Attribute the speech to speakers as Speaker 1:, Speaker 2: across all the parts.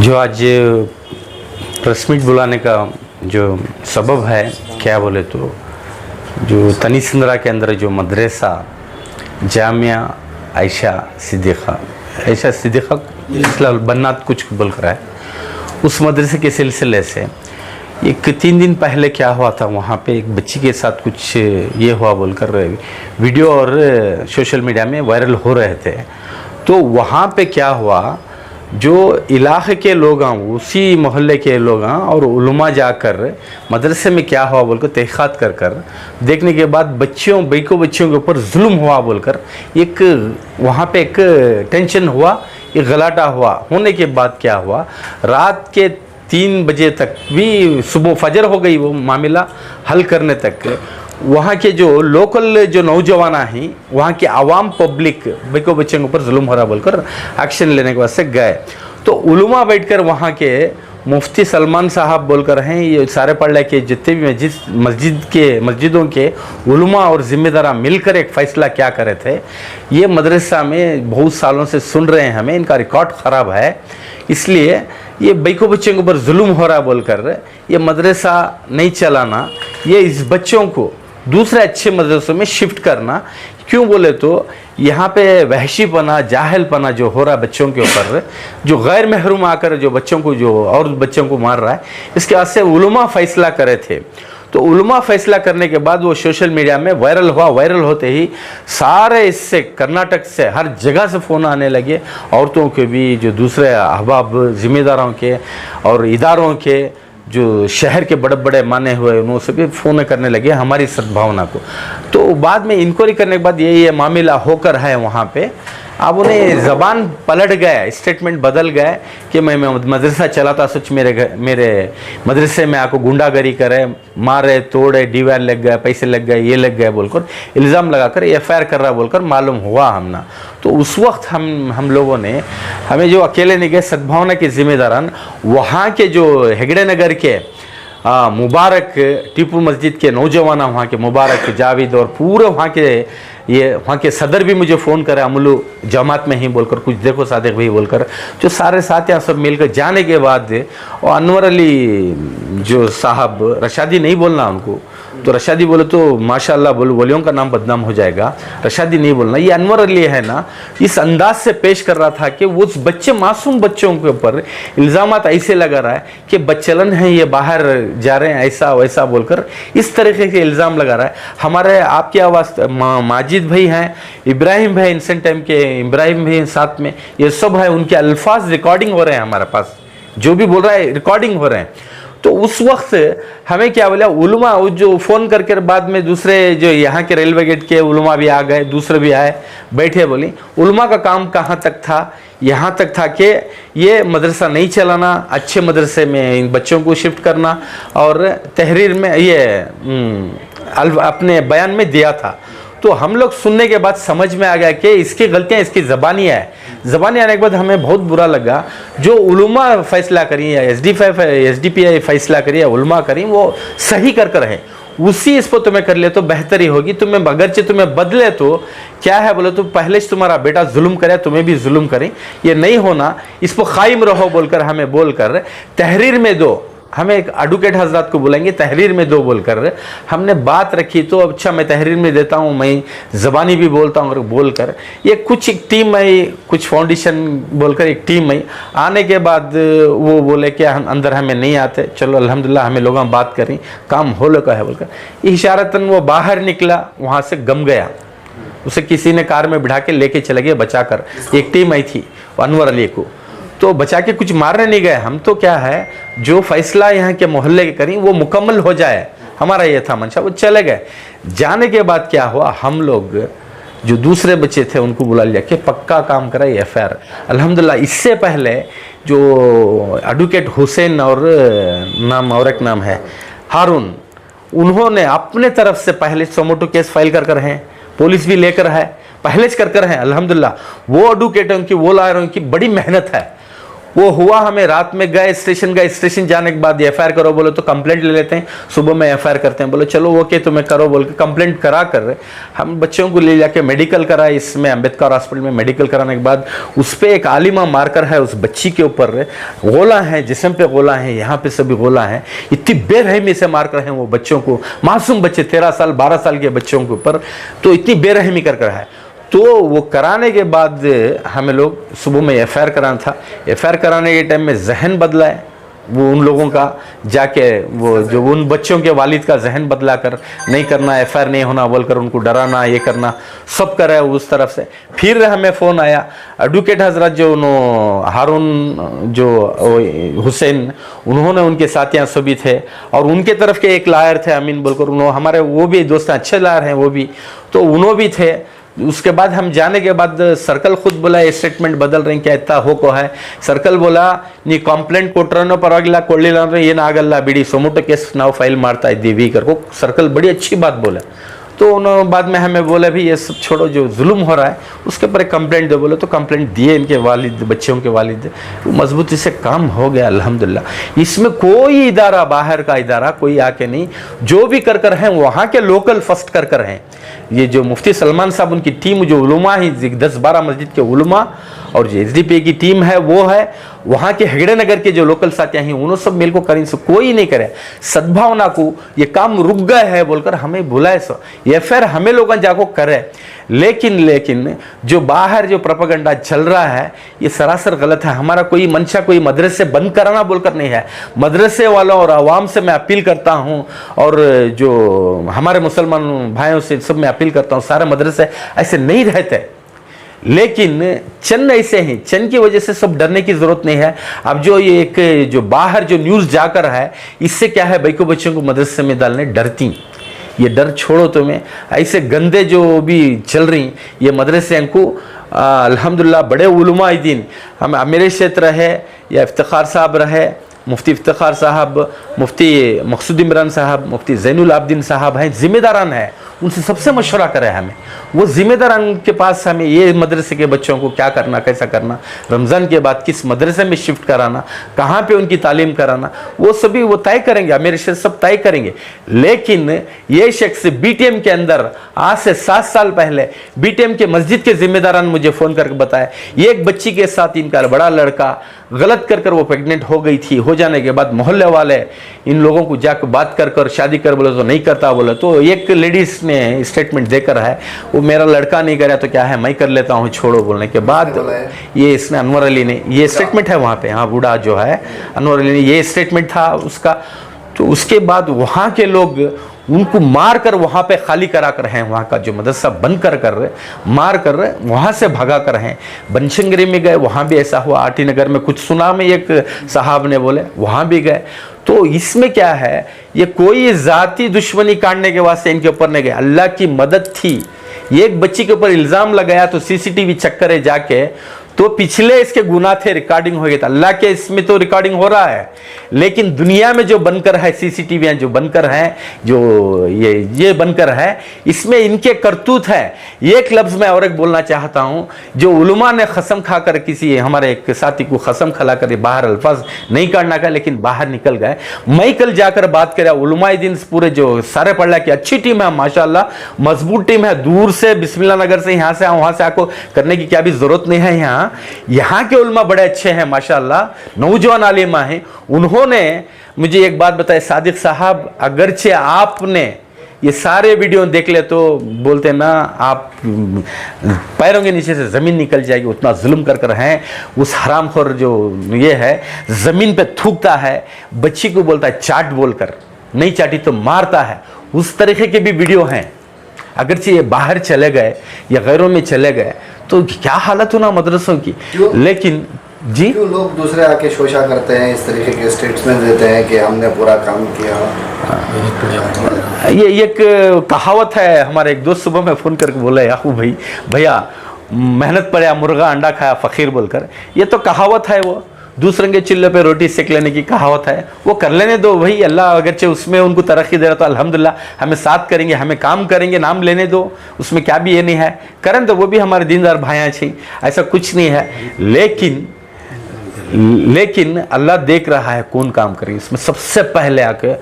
Speaker 1: जो आज press meet बुलाने का जो सबब है, क्या बोले तो जो तनीसिंद्रा के अंदर जो मदरसा जामिया आयशा सिद्दीक़ा बन्नात कुछ बोल कर है, उस मदरसे के सिलसिले से एक 3 दिन पहले क्या हुआ था, वहाँ पे एक बच्ची के साथ कुछ ये हुआ बोलकर वीडियो और सोशल मीडिया में वायरल हो रहे थे। तो वहाँ पे क्या हुआ, जो इलाके के लोग हैं, उसी मोहल्ले के लोग हैं और उलमा जाकर मदरसे में क्या हुआ बोलकर तहक़ीक़ात कर देखने के बाद बच्चियों के ऊपर जुल्म हुआ बोलकर एक वहाँ पे एक टेंशन हुआ, एक गलाटा हुआ। होने के बाद क्या हुआ, रात के 3 बजे तक भी, सुबह फजर हो गई, वो मामला हल करने तक वहाँ के जो लोकल जो नौजवान हैं, वहाँ की आवाम पब्लिक बच्चों के ऊपर जुल्म हो रहा बोलकर एक्शन लेने के वास्ते गए। तो उलमा बैठकर वहाँ के मुफ्ती सलमान साहब बोलकर हैं, ये सारे पड़े के जितने भी मस्जिदों के उलमा और ज़िम्मेदार मिलकर एक फ़ैसला क्या करे थे। ये मदरसा में बहुत सालों से सुन रहे हैं, हमें इनका रिकॉर्ड ख़राब है, इसलिए ये बच्चों के ऊपर जुल्म हो रहा बोलकर ये मदरसा नहीं चलाना, ये इस बच्चों को दूसरे अच्छे मदरसों में शिफ्ट करना। क्यों बोले तो यहाँ पे वहशीपना, जाहिलपना जो हो रहा है बच्चों के ऊपर, जो गैर महरूम आकर जो बच्चों को, जो और बच्चों को मार रहा है, इसके वास्ते उलमा फ़ैसला करे थे। तो उलमा फ़ैसला करने के बाद वो सोशल मीडिया में वायरल हुआ। वायरल होते ही सारे इससे कर्नाटक से हर जगह से फ़ोन आने लगे, औरतों के भी, जो दूसरे अहबाब ज़िम्मेदारों के और इदारों के, जो शहर के बड़े बड़े माने हुए, उन्होंने से भी फ़ोन करने लगे हमारी सद्भावना को। तो बाद में इंक्वायरी करने के बाद ये मामला होकर है वहाँ पे। अब उन्हें ज़बान पलट गया, स्टेटमेंट बदल गया कि मैं मदरसा चलाता, सच मेरे मदरसे में आको गुंडागरी करे, मारे तोड़े, डीवार लग गए, पैसे लग गए, ये लग गए बोलकर इल्ज़ाम लगाकर FIR कर रहा बोलकर मालूम हुआ हमना। तो उस वक्त हम लोगों ने, हमें जो अकेले नहीं गए, सद्भावना के ज़िम्मेदारान वहाँ के जो हेगड़े नगर के मुबारक टीपू मस्जिद के नौजवान, वहाँ के मुबारक, जावेद और पूरे वहाँ के सदर भी मुझे फ़ोन करे, अमलू जमात में ही बोलकर, कुछ देखो सादिक भाई बोलकर, जो सारे साथियाँ सब मिलकर जाने के बाद, और अनवर अली जो साहब, रशादी नहीं बोलना उनको, तो रशादी बोले तो माशाल्लाह बोलो, वलियों का नाम बदनाम हो जाएगा, रशादी नहीं बोलना। ये अनवर अली है ना, इस अंदाज से पेश कर रहा था कि वो बच्चे, मासूम बच्चों के ऊपर इल्ज़ामात ऐसे लगा रहा है कि बच्चलन हैं, ये बाहर जा रहे हैं, ऐसा वैसा बोलकर इस तरीके के इल्ज़ाम लगा रहा है। हमारे आपकी आवाज़ माजिद भाई हैं, इब्राहिम भाई, इंसेंट टाइम के इब्राहिम भाई साथ में, ये सब है, उनके अल्फाज रिकॉर्डिंग हो रहे हैं हमारे पास, जो भी बोल रहा है रिकॉर्डिंग हो रहे हैं। तो उस वक्त हमें क्या बोला, उलमा जो फ़ोन करके बाद में दूसरे जो यहाँ के रेलवे गेट के उलमा भी आ गए, दूसरे भी आए, बैठे, बोली उलमा का काम कहाँ तक था, यहाँ तक था कि ये मदरसा नहीं चलाना, अच्छे मदरसे में इन बच्चों को शिफ्ट करना, और तहरीर में ये अपने बयान में दिया था। तो हम लोग सुनने के बाद समझ में आ गया कि इसकी गलतियाँ इसकी ज़बानी है। ज़बानी आने के बाद हमें बहुत बुरा लगा, जो उलमा फ़ैसला करी या SDPI फ़ैसला करी या उलमा करी, वो सही कर है, उसी इस पर तुम्हें कर ले तो बेहतरी होगी। तुम्हें अगरचे तुम्हें बदले तो क्या है बोले तो पहले से तुम्हारा बेटा जुल्म करे, तुम्हें भी जुल्म करें, ये नहीं होना, इस पर कायम रहो बोलकर हमें बोलकर तहरीर में दो, हमें एक एडवोकेट हजरात को बुलाएंगे, तहरीर में दो बोलकर हमने बात रखी। तो अच्छा मैं तहरीर में देता हूँ, मैं ज़बानी भी बोलता हूँ, और बोलकर ये कुछ एक टीम में, कुछ फाउंडेशन बोलकर एक टीम में आने के बाद वो बोले कि हम अंदर हमें नहीं आते, चलो अल्हम्दुलिल्लाह हमें लोगों बात करें, काम हो लगा है बोलकर इशारतन वो बाहर निकला, वहाँ से गम गया, उसे किसी ने कार में बिठा के लेके चले गए बचा कर। एक टीम आई थी अनवर अली को, तो बचा के कुछ मारने नहीं गए हम, तो क्या है जो फैसला यहाँ के मोहल्ले के करें वो मुकम्मल हो जाए, हमारा ये था मंशा। वो चले गए, जाने के बाद क्या हुआ, हम लोग जो दूसरे बच्चे थे उनको बुला लिया कि पक्का काम करा FIR। अल्हम्दुलिल्लाह इससे पहले जो एडवोकेट हुसैन और नाम और एक नाम है हारून, उन्होंने अपने तरफ से पहले सोमोटो केस फाइल कर हैं, पुलिस भी लेकर है, पहले से कर हैं। अल्हम्दुलिल्लाह वो एडवोकेटों की, वो लॉयरों की बड़ी मेहनत है, वो हुआ, हमें रात में गए स्टेशन जाने के बाद एफआईआर करो बोलो तो कंप्लेंट ले लेते हैं, सुबह में एफआईआर करते हैं, बोलो चलो ओके तुम्हें करो बोल के कंप्लेंट करा कर हम बच्चों को ले जाके मेडिकल कराए, इसमें अंबेडकर हॉस्पिटल में मेडिकल कराने के बाद उस पर एक आलिमा मारकर है, उस बच्ची के ऊपर गोला है, जिस्म पे गोला है, यहाँ पे सभी गोला है, इतनी बेरहमी से मारकर है वो बच्चों को, मासूम बच्चे 13 साल 12 साल के बच्चों के ऊपर, तो इतनी बेरहमी कर है। तो वो कराने के बाद हमें लोग सुबह में एफआईआर कराना था, एफआईआर कराने के टाइम में जहन बदला है वो उन लोगों का, जाके वो जो उन बच्चों के वालिद का जहन बदला कर नहीं करना, एफआईआर नहीं होना बोलकर उनको डराना, ये करना सब कर रहा है उस तरफ से। फिर हमें फ़ोन आया एडवोकेट हजरत जो हारून जो हुसैन, उन्होंने उनके साथियाँ सभी थे और उनके तरफ के एक लायर थे अमीन बोलकर, उन्होंने हमारे वो भी दोस्त अच्छे लायर हैं वो भी, तो उन्होंने भी थे। उसके बाद हम जाने के बाद सर्कल खुद बोला स्टेटमेंट बदल रहे क्या इतना हो को है, सर्कल बोला नी कंप्लेंट कोट्रनो परवागिला कोड़िला ये नागल्ला बिड़ी सोमुटो केस नाव फाइल मारता है दीवी कर को, सर्कल बड़ी अच्छी बात बोला। तो उन्होंने बाद में हमें बोला भी ये सब छोड़ो, जो जुल्म हो रहा है उसके ऊपर एक कंप्लेंट दो, बोले तो कंप्लेंट दिए इनके वालिद, बच्चों के वालिद, वो मजबूती से काम हो गया अल्हम्दुलिल्लाह। इसमें कोई इदारा, बाहर का इदारा कोई आके नहीं, जो भी कर हैं वहाँ के लोकल फर्स्ट कर हैं। ये जो मुफ्ती सलमान साहब उनकी टीम, जो उलमा ही 10-12 मस्जिद के उलमा और जो एसडीपी की टीम है वो है, वहाँ के हेगड़े नगर के जो लोकल साथियाँ हैं उन्होंने सब मिलकर करें, सो कोई नहीं करे सद्भावना को, ये काम रुक गए है बोलकर हमें बुलाए सो ये फिर हमें लोग जाको करे। लेकिन जो बाहर जो प्रोपेगेंडा चल रहा है ये सरासर गलत है। हमारा कोई मंशा कोई मदरसे बंद कराना बोलकर नहीं है, मदरसे वालों और आवाम से मैं अपील करता हूँ और जो हमारे मुसलमान भाइयों से सब मैं अपील करता हूँ, सारे मदरसे ऐसे नहीं रहते, लेकिन चंद ऐसे हैं, चंद की वजह से सब डरने की जरूरत नहीं है। अब जो ये एक जो बाहर जो न्यूज़ जाकर है, इससे क्या है, बैको बच्चों को मदरसे में डालने डरती, ये डर छोड़ो तुम्हें। ऐसे गंदे जो भी चल रही ये मदरसे को अल्हम्दुलिल्लाह बड़े उलमा दीन, हम मेरे क्षेत्र है या इफ्तिखार साहब रहे, मुफ्ती इफ्तिखार साहब, मुफ्ती मकसूद इमरान साहब, मुफ्ती ज़ैनुल आबदीन साहब हैं, जिम्मेदारान है, उनसे सबसे मशवरा करें हमें, वो जिम्मेदारान के पास हमें ये मदरसे के बच्चों को क्या करना, कैसा करना, रमज़ान के बाद किस मदरसे में शिफ्ट कराना, कहाँ पे उनकी तालीम कराना, वो सभी वो तय करेंगे, मेरे शेख सब तय करेंगे। लेकिन ये शख्स बीटीएम के अंदर आज से 7 साल पहले बीटीएम के मस्जिद के जिम्मेदारान मुझे फ़ोन करके बताया, एक बच्ची के साथ इनका बड़ा लड़का गलत कर वो प्रेग्नेंट हो गई थी, हो जाने के बाद मोहल्ले वाले इन लोगों को जाकर बात कर शादी कर बोले तो नहीं करता बोले, तो एक लेडीज ने स्टेटमेंट देकर है वो मेरा लड़का नहीं करे तो क्या है मैं कर लेता हूँ छोड़ो, बोलने के बाद ये इसने अनवर अली ने ये स्टेटमेंट है वहाँ पे, हाँ बूढ़ा जो है अनवर अली ने ये स्टेटमेंट था उसका। तो उसके बाद वहाँ के लोग उनको मार कर वहाँ पे खाली करा कर हैं, वहाँ का जो मदरसा बंद कर मार कर वहाँ से भगा कर हैं। बनशंकरी में गए, वहाँ भी ऐसा हुआ, आटी नगर में कुछ सुना में एक साहब ने बोले वहाँ भी गए। तो इसमें क्या है, ये कोई ज़ाती दुश्मनी काटने के वास्ते इनके ऊपर नहीं गए, अल्लाह की मदद थी। एक बच्ची के ऊपर इल्ज़ाम लगाया तो सीसीटीवी चेक करे जाके, तो पिछले इसके गुनाह थे, रिकॉर्डिंग हो गया था, अल्लाह के इसमें तो रिकॉर्डिंग हो रहा है, लेकिन दुनिया में जो बनकर है सीसीटीवी जो बनकर है, जो ये बनकर है, इसमें इनके करतूत है। एक लफ्ज़ में और एक बोलना चाहता हूँ, जो उलमा ने कसम खाकर किसी हमारे एक साथी को कसम खिला कर बाहर अल्फाज नहीं काटना का, लेकिन बाहर निकल गए। मैं कल जाकर बात करें उलमा दिन पूरे जो सारे पढ़ला की अच्छी टीम है, माशाल्लाह मजबूत टीम है, दूर से बिस्मिल्लाह नगर से यहाँ से वहाँ से आपको करने की क्या भी जरूरत नहीं है। यहाँ के उलमा बड़े अच्छे हैं माशाल्लाह, नौजवान आलिमा हैं। उन्होंने मुझे एक बात बताई, सादिक साहब अगरचे आपने ये सारे वीडियो देख ले तो बोलते ना आप पैरों के नीचे से ज़मीन निकल जाएगी, उतना जुल्म कर हैं। उस हरामखोर जो ये है ज़मीन पे थूकता है, बच्ची को बोलता है चाट बोलकर, नहीं चाटी तो मारता है, उस तरीके के भी वीडियो हैं। अगरचे ये बाहर चले गए या गैरों में चले गए तो क्या हालत होना मदरसों की। लेकिन जी
Speaker 2: क्यों लोग दूसरे आके शोषा करते हैं, इस तरीके के स्टेटमेंट देते हैं कि हमने पूरा काम किया।
Speaker 1: ये एक कहावत है, हमारे एक दोस्त सुबह में फ़ोन करके बोला याहू भैया मेहनत पड़ा मुर्गा अंडा खाया फ़कीर बोलकर, ये तो कहावत है, वो दूसरे के चिल्ले पे रोटी सेक लेने की कहावत है, वो कर लेने दो भाई। अल्लाह अगरचे उसमें उनको तरक्की दे रहा तो अल्हम्दुलिल्लाह, हमें साथ करेंगे, हमें काम करेंगे, नाम लेने दो, उसमें क्या भी ये नहीं है, करें तो वो भी हमारे दीनदार भाइयाँ छी, ऐसा कुछ नहीं है। लेकिन अल्लाह देख रहा है कौन काम करे। इसमें सबसे पहले आके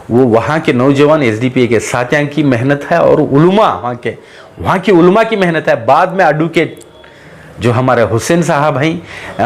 Speaker 1: वो वहाँ के नौजवान एसडीपीए के साथियों की मेहनत है और उलमा वहाँ की उलमा की मेहनत है। बाद में एडवोकेट जो हमारे हुसैन साहब हैं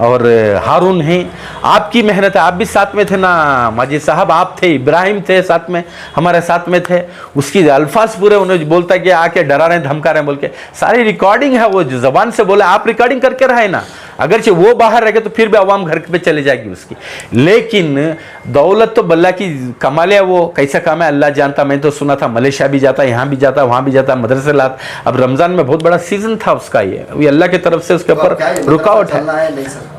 Speaker 1: और हारून हैं, आपकी मेहनत है। आप भी साथ में थे ना माजिद साहब, आप थे, इब्राहिम थे साथ में, हमारे साथ में थे। उसकी अल्फाज पूरे उन्हें बोलता है कि आके डरा रहे धमका रहे बोल के, सारी रिकॉर्डिंग है, वो जो जबान से बोला आप रिकॉर्डिंग करके रहे ना। अगरचे वो बाहर रह गए तो फिर भी अवाम घर पे चले जाएगी उसकी। लेकिन दौलत तो बल्ला की कमाल है, वो कैसा काम है अल्लाह जानता। मैं तो सुना था मलेशिया भी जाता, यहाँ भी जाता, वहाँ भी जाता, मदरसे लाता। अब रमजान में बहुत बड़ा सीजन था उसका, ये अल्लाह की तरफ से उसके ऊपर रुकावट है।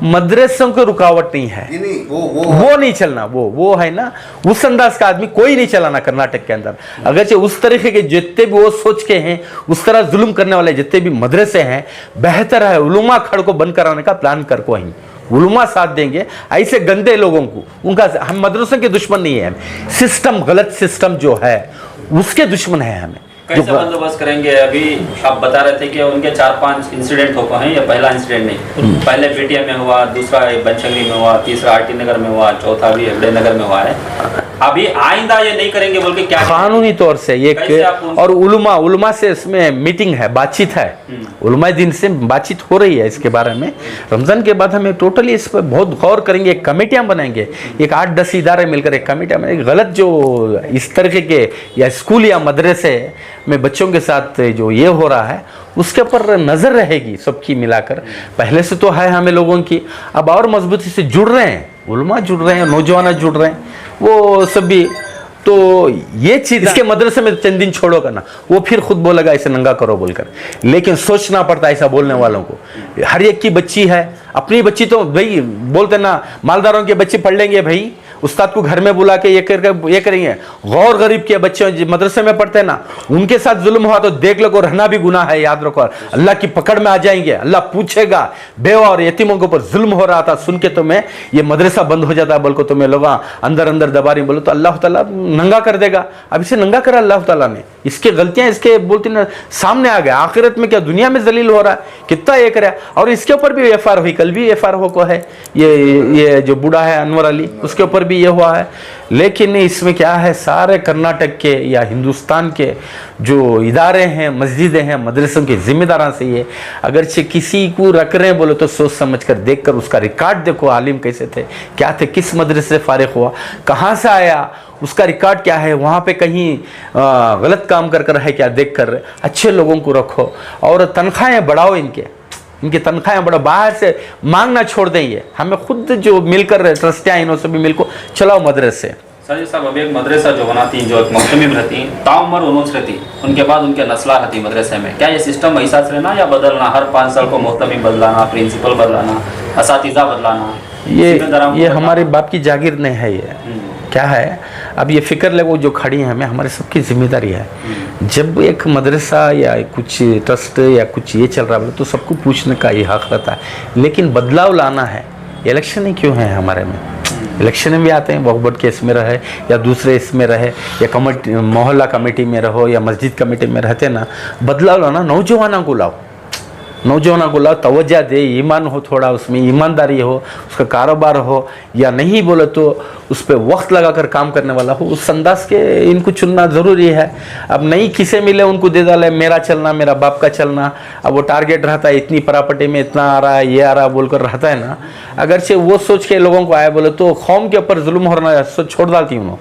Speaker 1: मदरसों को रुकावट नहीं है, वो नहीं चलना, वो है ना उस अंदाज का आदमी कोई नहीं चलाना कर्नाटक के अंदर। अगरचे उस तरीके के जितने भी वो सोच के हैं, उस तरह जुल्म करने वाले जितने भी मदरसे हैं, बेहतर है उलमा खड़ को बंद कराने का प्लान कर को ही उलमा साथ देंगे। ऐसे गंदे लोगों को उनका, हम मदरसों के दुश्मन नहीं है, सिस्टम गलत सिस्टम जो है उसके दुश्मन है। हमें
Speaker 3: कैसे बंदोबस्त करेंगे? अभी आप बता रहे थे कि उनके 4-5 इंसिडेंट हो हैं, ये पहला इंसिडेंट नहीं, पहले बेटिया में हुआ, दूसरा बनशंकरी में हुआ, तीसरा आरटी नगर में हुआ, चौथा भी हेगड़े नगर में हुआ है। अभी आइंदा ये नहीं करेंगे बोल के क्या
Speaker 1: कानूनी तौर से एक और उलमा से इसमें मीटिंग है, बातचीत है, उलमा दिन से बातचीत हो रही है इसके बारे में। रमजान के बाद हमें टोटली इस पर बहुत गौर करेंगे, एक कमेटियां बनाएंगे, एक 8-10 इदारे मिलकर एक कमेटियां बनाएंगे। गलत जो इस तरीके के या स्कूल या मदरसे में बच्चों के साथ जो ये हो रहा है उसके ऊपर नजर रहेगी सबकी मिलाकर। पहले से तो है हमें लोगों की, अब और मजबूती से जुड़ रहे हैं, उलमा जुड़ रहे हैं, नौजवान जुड़ रहे हैं, वो सभी। तो ये चीज इसके मदरसे में चंद दिन छोड़ो करना, वो फिर खुद बोलेगा इसे नंगा करो बोलकर। लेकिन सोचना पड़ता है ऐसा बोलने वालों को। हर एक की बच्ची है, अपनी बच्ची तो भाई बोलते ना मालदारों के बच्चे पढ़ लेंगे भाई, उस्ताद को घर में बुला के ये करेंगे। गौर गरीब के बच्चे मदरसे में पढ़ते हैं ना, उनके साथ जुल्म हुआ तो देख लो, रहना भी गुनाह है, याद रखो। अल्लाह की पकड़ में आ जाएंगे, अल्लाह पूछेगा। बेवा और यतीमों के ऊपर जुल्म हो रहा था, सुन के तुम्हें ये मदरसा बंद हो जाता है बोल को तुम्हें लोग अंदर अंदर दबा रही बोलो तो अल्लाह ताला नंगा कर देगा। अब इसे नंगा करा अल्लाह ताला ने, इसके गलतियां इसके बोलते ना सामने आ गए। आखिरत में क्या दुनिया में जलील हो रहा है, कितना ये करे। और इसके ऊपर भी एफआईआर हुई, कल भी एफआईआर हो को है, ये जो बूढ़ा है अनवर अली, उसके ऊपर भी ये हुआ है। लेकिन इसमें क्या है, सारे कर्नाटक के या हिंदुस्तान के जो इदारे हैं, मस्जिदें हैं, मदरसों के जिम्मेदारान से ये अगर से किसी को रख रहे हैं बोले तो सोच समझ कर देख कर उसका रिकॉर्ड देखो, आलिम कैसे थे, क्या थे, किस मदरसे से फारिग हुआ, कहाँ से आया, उसका रिकॉर्ड क्या है, वहाँ पे कहीं गलत काम कर है क्या देख कर अच्छे लोगों को रखो और तनख्वाहें बढ़ाओ, इनकी तनख्वाहें बड़ा, बाहर से मांगना छोड़ देंगे। हमें खुद जो मिलकर ट्रस्टियाँ इन्हों से भी मिलकर चलाओ मदरसे।
Speaker 3: सर साहब, अभी एक मदरसा जो बनाती जो एक मोहतमी में रहती ताउमर उनूस रहती, उनके बाद उनके नस्ला रहती मदरसे में, क्या ये सिस्टम ऐसा रहना या बदलना, हर 5 साल को मोहतमी बदलाना, प्रिंसिपल बदलाना, असातिज़ा बदलाना,
Speaker 1: ये हमारे बाप की जागीर नहीं है। ये क्या है, अब ये फिक्र ले वो जो खड़ी है, हमें हमारे सबकी जिम्मेदारी है। जब एक मदरसा या कुछ ट्रस्ट या कुछ ये चल रहा है तो सबको पूछने का ये हक रहता है। लेकिन बदलाव लाना है, इलेक्शन ही क्यों है हमारे में, इलेक्शन में भी आते हैं, वक्फ केस में रहे या दूसरे इसमें रहे या कमेटी मोहल्ला कमेटी में रहो या मस्जिद कमेटी में रहते ना, बदलाव लाना, नौजवानों को लाओ, नौजवानों को लाओ, तवज्जो दे, ईमान हो थोड़ा, उसमें ईमानदारी हो, उसका कारोबार हो, या नहीं बोले तो उस पर वक्त लगाकर काम करने वाला हो, उस अंदाज के इनको चुनना ज़रूरी है। अब नहीं किसे मिले उनको दे डाले, मेरा चलना, मेरा बाप का चलना। अब वो टारगेट रहता है इतनी प्रॉपर्टी में इतना आ रहा है, ये आ रहा बोलकर रहता है ना, अगरचे वो सोच के लोगों को आए बोले तो कौम के ऊपर जुल्म हो रहा है छोड़ डालती हूँ।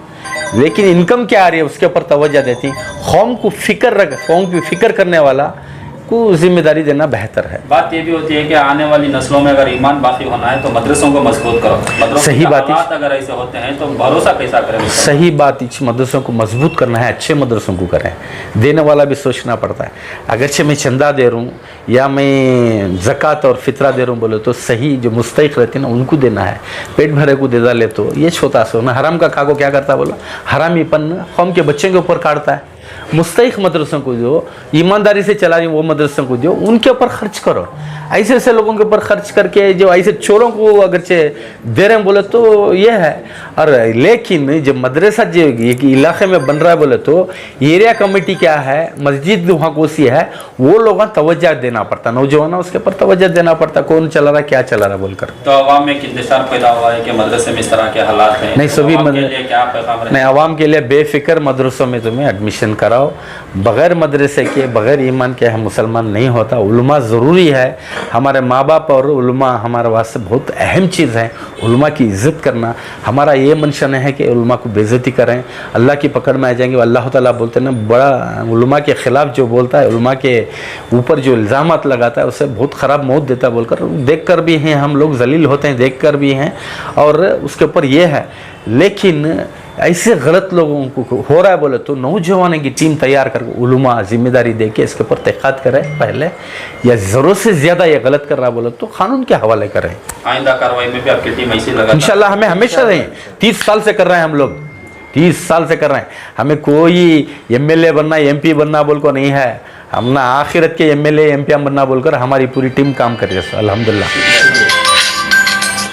Speaker 1: लेकिन इनकम क्या आ रही है उसके ऊपर तवज्जो देती, कौम को फिक्र रख, कौम की फिक्र करने वाला को जिम्मेदारी देना बेहतर है।
Speaker 3: बात ये भी होती है कि आने वाली नस्लों में अगर ईमान बाकी होना है तो मदरसों को मजबूत करो।
Speaker 1: सही बात,
Speaker 3: अगर ऐसे होते हैं तो भरोसा कैसा करें?
Speaker 1: सही बात, इस मदरसों को मजबूत करना है, अच्छे मदरसों को करें। देने वाला भी सोचना पड़ता है, अगरचे मैं चंदा दे रहा हूँ या मैं ज़कात और फितरा दे रहा हूँ बोले तो सही जो मुस्तहिक रहते हैं ना उनको देना है, पेट भरे को दे डाले तो ये छोटा सा ना, हराम का खा को क्या करता बोला, हरामीपन कौम के बच्चों के ऊपर काटता है। मुस्तहिक मदरसों को जो ईमानदारी से चला रही वो मदरसों को जो उनके ऊपर खर्च करो। ऐसे ऐसे लोगों के ऊपर खर्च करके जो ऐसे चोरों को अगरचे दे रहे हैं बोले तो ये है। और लेकिन जो मदरसा जो एक इलाके में बन रहा है बोले तो एरिया कमेटी क्या है, मस्जिद वहाँ कोसी है, वो लोगों तवज्जो देना पड़ता, नौजवान उसके ऊपर तवज्जो देना पड़ता, कौन चला रहा क्या चला रहा बोलकर।
Speaker 3: तो अवाम में इंतशार पैदा हुआ है कि मदरसे में इस तरह के हालात हैं,
Speaker 1: नहीं, सभी
Speaker 3: अवाम के लिए क्या पैगाम रहेगा?
Speaker 1: नहीं, आवाम के लिए बेफिक्र मदरसों में तुम्हें एडमिशन कराओ, बग़ैर मदरसे के बग़ैर ईमान के हम मुसलमान नहीं होता। उलमा ज़रूरी है, हमारे माँ बाप और उलमा हमारे वास्ते बहुत अहम चीज़ है। उलमा की इज़्ज़त करना हमारा ये मंशा है कि उलमा को बेइज्जती करें, अल्लाह की पकड़ में आ जाएंगे। अल्लाह ताला बोलते हैं ना, बड़ा उलमा के ख़िलाफ़ जो बोलता है, उलमा के ऊपर जो इल्ज़ामात लगाता है उससे बहुत ख़राब मौत देता है बोलकर देख कर भी हैं हम लोग, जलील होते हैं देख कर भी हैं। और उसके ऊपर ये है, लेकिन ऐसे गलत लोगों को हो रहा है बोले तो नौजवानों की टीम तैयार करके उलमा जिम्मेदारी दे के इसके ऊपर तहक़ीक़ात करें पहले, या ज़रूरत से ज़्यादा ये गलत कर रहा बोले तो कानून के हवाले करें।
Speaker 3: आइंदा कार्रवाई में भी आपकी टीम ऐसी लगा
Speaker 1: इंशाल्लाह हमें हमेशा रहें, 30 साल से कर रहे हैं हम लोग, 30 साल से कर रहे हैं। हमें कोई MLA बनना MP बनना बोल को नहीं है, हमने आखिरत के MLA MP बनना बोलकर हमारी पूरी टीम काम कर रही है अल्हम्दुलिल्लाह।